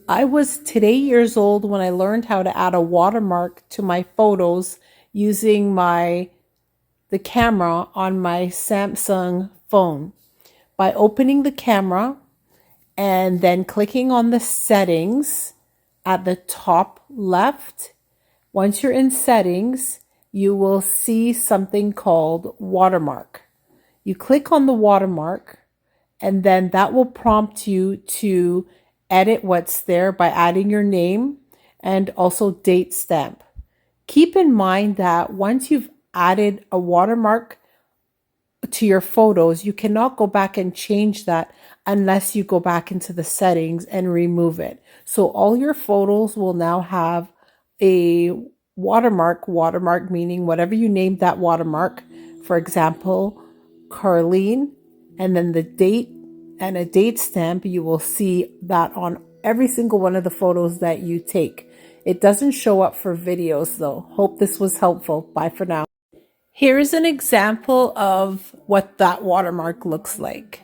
I was today years old when I learned how to add a watermark to my photos using the camera on my Samsung phone. By opening the camera and then clicking on the settings at the top left. Once you're in settings, you will see something called watermark. You click on the watermark and then that will prompt you to edit what's there by adding your name and also date stamp. Keep in mind that once you've added a watermark to your photos, you cannot go back and change that unless you go back into the settings and remove it. So all your photos will now have a watermark meaning whatever you named that watermark. For example, Carlene, and then the date and a date stamp. You will see that on every single one of the photos that you take. It doesn't show up for videos though. Hope this was helpful. Bye for now. Here is an example of what that watermark looks like.